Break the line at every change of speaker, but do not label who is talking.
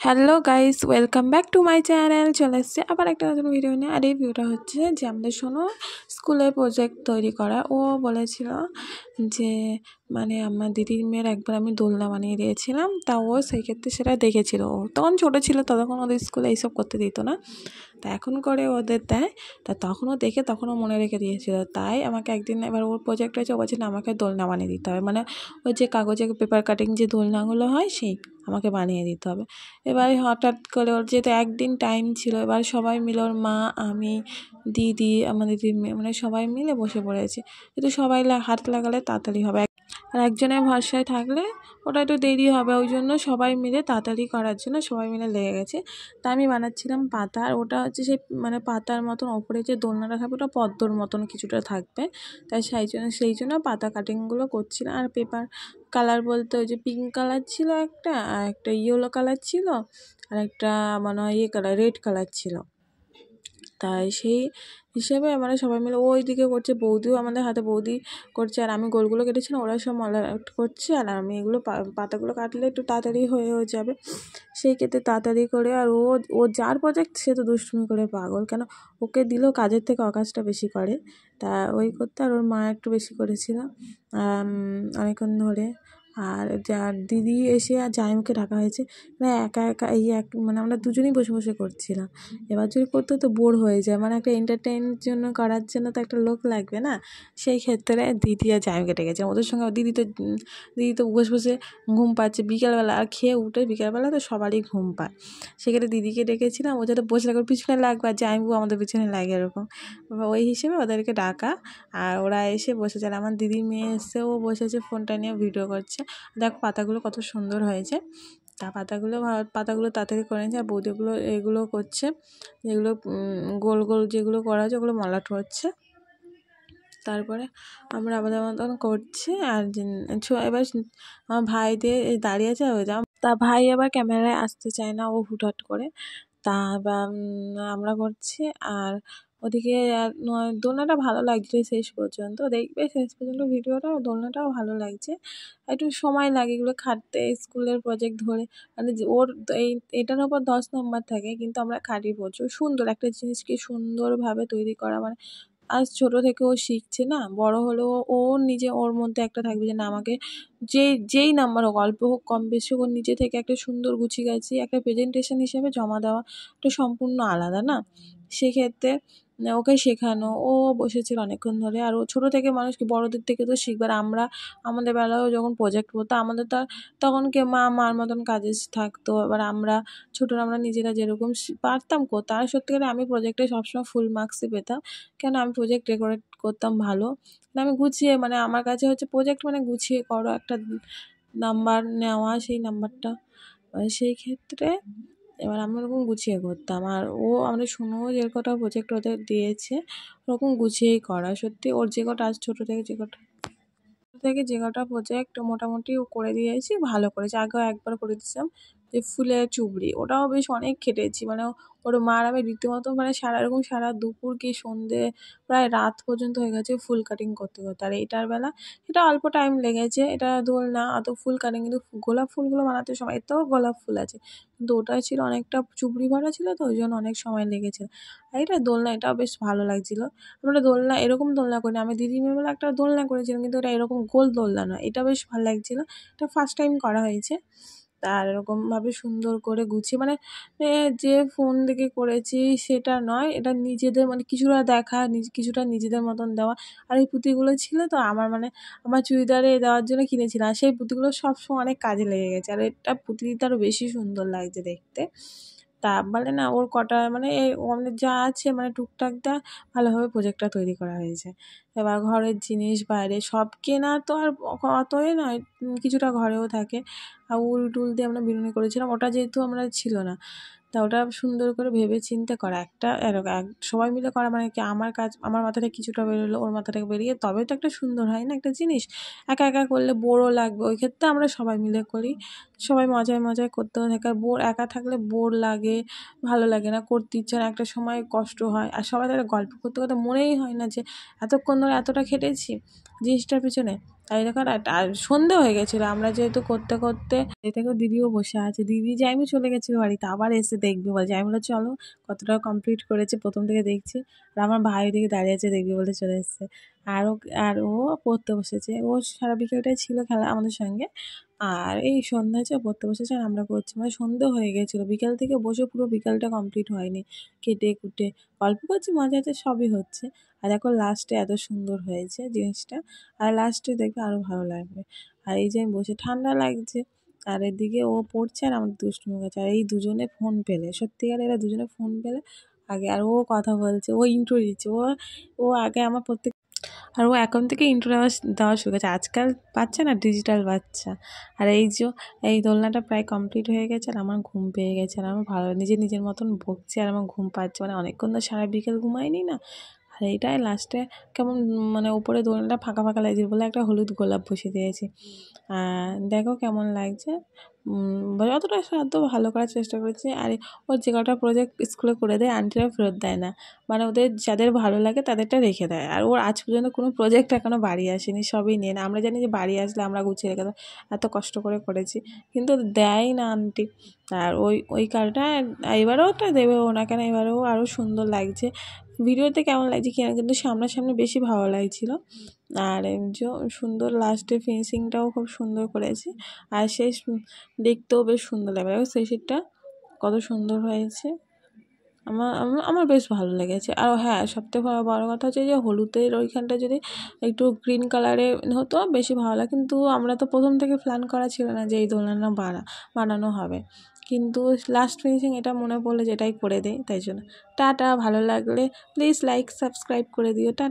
Hello guys, welcome back to my channel. চলে এসছে আবার একটা নতুন ভিডিও নিয়ে। আর এই ভিডিওটা হচ্ছে যে আমাদের শোনো স্কুলে প্রজেক্ট তৈরি করা। ও বলেছিল যে মানে আমার দিদির মেয়ের একবার আমি দোলনা বানিয়ে দিয়েছিলাম, তা ও সেই ক্ষেত্রে সেটা দেখেছিল। ও তখন ছোটো ছিল, তখন ওদের স্কুলে এইসব করতে দিত না, তা এখন করে ওদের দেয়। তা তখনও দেখে তখনও মনে রেখে দিয়েছিল। তাই আমাকে একদিন এবার ওর প্রজেক্ট আছে, ও বলছে না আমাকে দোলনা বানিয়ে দিতে হবে, মানে ওই যে কাগজে পেপার কাটিং যে দোলনাগুলো হয় সেই আমাকে বানিয়ে দিতে হবে। এবার হঠাৎ করে ওর যেহেতু একদিন টাইম ছিল, এবার সবাই মিলে ওর মা, আমি, দিদি, আমার দিদির মেয়ে, মানে সবাই মিলে বসে পড়েছে। কিন্তু সবাই হাত লাগালে তাড়াতাড়ি হবে, আর একজনের ভরসায় থাকলে ওটা একটু দেরি হবে। ওই জন্য সবাই মিলে তাড়াতাড়ি করার জন্য সবাই মিলে লেগে গেছে। তা আমি বানাচ্ছিলাম পাতা, আর ওটা হচ্ছে সেই মানে পাতার মতন ওপরে যে দোলনাটা থাকবে ওটা পদ্মর মতন কিছুটা থাকবে। তাই সেই জন্য পাতা কাটিংগুলো করছিলাম। আর পেপার কালার বলতে ওই যে পিঙ্ক কালার ছিল একটা, আর একটা ইয়েলো কালার ছিল, আর একটা মনে হয় কালার রেড কালার ছিল। তাই সেই হিসেবে মানে সবাই মিলে ওই দিকে করছে, বৌদিও আমাদের হাতে বৌদি করছে, আর আমি গোলগুলো কেটেছিলাম, ওরা সব মলা করছে, আর আমি এগুলো পাতাগুলো কাটলে একটু তাড়াতাড়ি হয়ে যাবে সেই ক্ষেত্রে তাড়াতাড়ি করে। আর ও যার প্রজেক্ট সে তো দুষ্টুমি করে পাগল, কেন ওকে দিলেও কাজের থেকে অকাজটা বেশি করে, তা ওই করতে। আর ওর মা একটু বেশি করেছিল অনেকক্ষণ ধরে। আর যার দিদি এসে আর জামাইকে ডাকা হয়েছে, মানে একা একা এই এক মানে আমরা দুজনেই বসে বসে করছিলাম। এবার যদি করতে তো বোর হয়ে যায়, মানে একটা এন্টারটেইন জন্য করার জন্য তো একটা লোক লাগবে না, সেই ক্ষেত্রে দিদি আর জামাইকে ডেকেছে। ওদের সঙ্গে দিদি তো বসে বসে ঘুম পাচ্ছে বিকেলবেলা, আর খেয়ে উঠে বিকেলবেলা তো সবারই ঘুম পায়, সেক্ষেত্রে দিদিকে ডেকেছিলাম। ও যাতে বসে থাকবে পিছনে লাগবে, আর জামাইবু আমাদের পিছনে লাগে, এরকম ওই হিসেবে ওদেরকে ডাকা। আর ওরা এসে বসেছে, আর আমার দিদির মেয়ে এসেও বসেছে, ফোনটা নিয়ে ভিডিও করছে। দেখ পাতাগুলো কত সুন্দর হয়েছে। তা পাতাগুলো তাড়াতাড়ি করে নিয়েছে, আর বৌদিগুলো এগুলো করছে, যেগুলো গোল গোল যেগুলো করা হচ্ছে ওগুলো মলাট হচ্ছে। তারপরে আমরা আমাদের মতন করছি। আর এবার আমার ভাই দিয়ে দাঁড়িয়ে আছে, ওই যা তা ভাই আবার ক্যামেরায় আসতে চায় না, ও হুটহাট করে। তা আমরা করছি। আর ওদিকে দোলনাটা ভালো লাগছে শেষ পর্যন্ত, দেখবে শেষ পর্যন্ত ভিডিওটা, দোলনাটাও ভালো লাগছে। একটু সময় লাগে এগুলো খাটতে, স্কুলের প্রজেক্ট ধরে, মানে ওর এটার ওপর 10 নম্বর থাকে, কিন্তু আমরা খাটি প্রচুর। সুন্দর একটা জিনিসকে সুন্দরভাবে তৈরি করা, মানে আজ ছোটো থেকে ও শিখছে না, বড় হলেও ও নিজে ওর মধ্যে একটা থাকবে যে না আমাকে যেই নাম্বার হোক, অল্প হোক কম বেশি হোক, ওর নিজে থেকে একটা সুন্দর গুছিয়ে গাছিয়ে একটা প্রেজেন্টেশন হিসেবে জমা দেওয়া একটা সম্পূর্ণ আলাদা না। সেক্ষেত্রে ওকে শেখানো, ও বসেছিল অনেকক্ষণ ধরে। আর ও ছোটো থেকে মানুষকে বড়দের থেকে তো শিখবার। আমাদের বেলায়ও যখন প্রজেক্ট করতো, আমাদের তো তখন মার মতন কাজে থাকতো। এবার আমরা ছোটরা আমরা নিজেরা যেরকম পারতাম করতাম। আর সত্যিকারে আমি প্রজেক্টে সবসময় ফুল মার্কসই পেতাম, কেন আমি প্রজেক্ট ডেকোরেট করতাম ভালো। আমি গুছিয়ে, মানে আমার কাছে হচ্ছে প্রজেক্ট মানে গুছিয়ে করো, একটা নাম্বার নেওয়া, সেই নাম্বারটা সেই ক্ষেত্রে এবার আমি ওরকম গুছিয়ে করতাম। আর আমরা শুনেও যে কটা প্রজেক্ট ওদের দিয়েছে ওরকম গুছিয়েই করা। সত্যি ওর যে কটা আজ ছোটো থেকে যে কটা প্রজেক্ট মোটামুটি ও করে দিয়েছি, ভালো করেছে। আগেও একবার করে দিয়েছিলাম যে ফুলের চুবড়ি, ওটাও বেশ অনেক খেটেছি, মানে ওর মার আমি রীতিমতো মানে সারা দুপুর কি সন্ধে প্রায় রাত পর্যন্ত হয়ে গেছে ফুল কাটিং করতে করতে। আর এটা অল্প টাইম লেগেছে, এটা দোলনা অত ফুল কাটিং, কিন্তু গোলাপ ফুলগুলো বানাতে সময়, এতেও গোলাপ ফুল আছে, কিন্তু ওটা ছিল অনেকটা চুবড়ি ভরা ছিল, তো ওই জন্য অনেক সময় লেগেছে। আর এটা দোলনা, এটাও বেশ ভালো লাগছিলো। আমরা দোলনা এরকম দোলনা করি, আমি দিদি মেয়েবেলা একটা দোলনা করেছিলাম, কিন্তু ওটা এরকম গোল দোলনা নয়, এটা বেশ ভালো লাগছিলো। এটা ফার্স্ট টাইম করা হয়েছে। আর এরকমভাবে সুন্দর করে গুছিয়ে, মানে যে ফোন দেখে করেছি সেটা নয়, এটা নিজেদের মানে কিছুটা দেখা, কিছুটা নিজেদের মতন দেওয়া। আর এই পুঁতিগুলো ছিল তো আমার চুড়িদারে দেওয়ার জন্য কিনেছিলাম, আর সেই পুঁতিগুলো সবসময় অনেক কাজে লেগে গেছে। আর এটা পুঁতিটা আরও বেশি সুন্দর লাগছে দেখতে। তা বলে না ওর কটা মানে আমাদের যা আছে মানে টুকটাকটা ভালোভাবে প্রজেক্টটা তৈরি করা হয়েছে। এবার ঘরের জিনিস বাইরে সব কেনা তো আর অতই নয়, কিছুটা ঘরেও থাকে। আর উল টুল দিয়ে আমরা বিনুনি করেছিলাম, ওটা যেহেতু আমরা ছিল না, তা ওটা সুন্দর করে ভেবে চিন্তে করা, সবাই মিলে করা, মানে কি আমার মাথা থেকে কিছুটা বেরোলো, ওর মাথা থেকে বেরিয়ে তবে তো একটা সুন্দর হয় না একটা জিনিস। একা একা করলে বোরও লাগবে, ওই ক্ষেত্রে আমরা সবাই মিলে করি, সবাই মজায় মজায় করতেও থাকে। আর একা থাকলে বোর লাগে, ভালো লাগে না, করতে ইচ্ছে না, একটা সময় কষ্ট হয়। আর সবাই তাহলে গল্প করতে করতে মনেই হয় না যে এতক্ষণ ধরে এতটা খেটেছি জিনিসটার পিছনে। তাই দেখো আর সন্ধে হয়ে গেছিলো, আমরা যেহেতু করতে করতে দেখো দিদিও বসে আছে, দিদি জাইমু চলে গেছিলো বাড়িতে, আবার এসে দেখবে বলে। জাইমু বলে চলো কতটা কমপ্লিট করেছে, প্রথম থেকে দেখছি। আর আমার ভাই দিকে দাঁড়িয়ে আছে দেখবে বলে চলে এসেছে। আর ও পড়তে বসেছে, ও সারা বিকেলটাই ছিল খেলা আমাদের সঙ্গে। আর এই সন্ধ্যা হয়েছে, পড়তে বসেছে আর আমরা করছি, মানে সন্ধে হয়ে গেছিলো, বিকেল থেকে বসে পুরো বিকালটা কমপ্লিট হয়নি, কেটে কুটে গল্প করছি, মজা হচ্ছে, সবই হচ্ছে। আর দেখো লাস্টে এত সুন্দর হয়েছে জিনিসটা, আর লাস্টে দেখবে আরও ভালো লাগবে। আর এই যে আমি বসে, ঠান্ডা লাগছে, আর এদিকে ও পড়ছে আর আমাদের দুষ্টুমি করছে। আর এই দুজনে ফোন পেলে, সত্যিকার এরা দুজনে ফোন পেলে আগে, আর ও কথা বলছে, ও ইন্ট্রো দিচ্ছে, ও আগে আমার প্রত্যেক, আর ও এখন থেকে ইন্ট্রো দেওয়া শুরু করেছে। আজকাল বাচ্চা না, ডিজিটাল বাচ্চা। আর এই দোলনাটা প্রায় কমপ্লিট হয়ে গেছে, আর আমার ঘুম পেয়ে গেছে, আর আমার ভালো নিজের মতন বকছে, আর আমার ঘুম পাচ্ছে, মানে অনেকক্ষণ তো সারা বিকেল ঘুমাইনি না। আর এইটাই লাস্টে কেমন, মানে উপরে দোলনাটা ফাঁকা ফাঁকা লাগছে বলে একটা হলুদ গোলাপ বসিয়ে দিয়েছি। দেখো কেমন লাগছে, যতটা সাধ্য ভালো করার চেষ্টা করেছি। আর ওর যে কটা প্রজেক্ট স্কুলে করে দেয় আন্টিরা ফেরত দেয় না, মানে ওদের যাদের ভালো লাগে তাদেরটা রেখে দেয়। আর ওর আজ পর্যন্ত কোনো প্রজেক্ট এখনও বাড়ি আসেনি, সবই নিয়ে না। আমরা জানি যে বাড়ি আসলে আমরা গুছিয়ে রেখে দেবো, এত কষ্ট করে করেছি, কিন্তু দেয় না আন্টি। আর ওই কারণে এবারেও তো দেবে ও না কেন, এবারেও আরও সুন্দর লাগছে। ভিডিওতে কেমন লাগছে কিনা, কিন্তু সামনাসামনি বেশি ভালো লাগছিলো। আর যে সুন্দর লাস্টে ফিনিশিংটাও খুব সুন্দর করেছে, আর শেষ দেখতেও বেশ সুন্দর লাগবে। দেখো শেষেরটা কত সুন্দর হয়েছে, আমার বেশ ভালো লেগেছে। আর হ্যাঁ, সবথেকে বড় কথা হচ্ছে যে হলুদের ওইখানটা যদি একটু গ্রিন কালারে হতো বেশি ভালো লাগে, কিন্তু আমরা তো প্রথম থেকে প্ল্যান করা ছিল না যে এই দোলনা বানানো হবে, কিন্তু লাস্ট ফিনিশিং এটা মনে পড়লো যে এটাই করে দেয়, তাই জন্য। টাটা, ভালো লাগলে প্লিজ লাইক সাবস্ক্রাইব করে দিও, টাটা।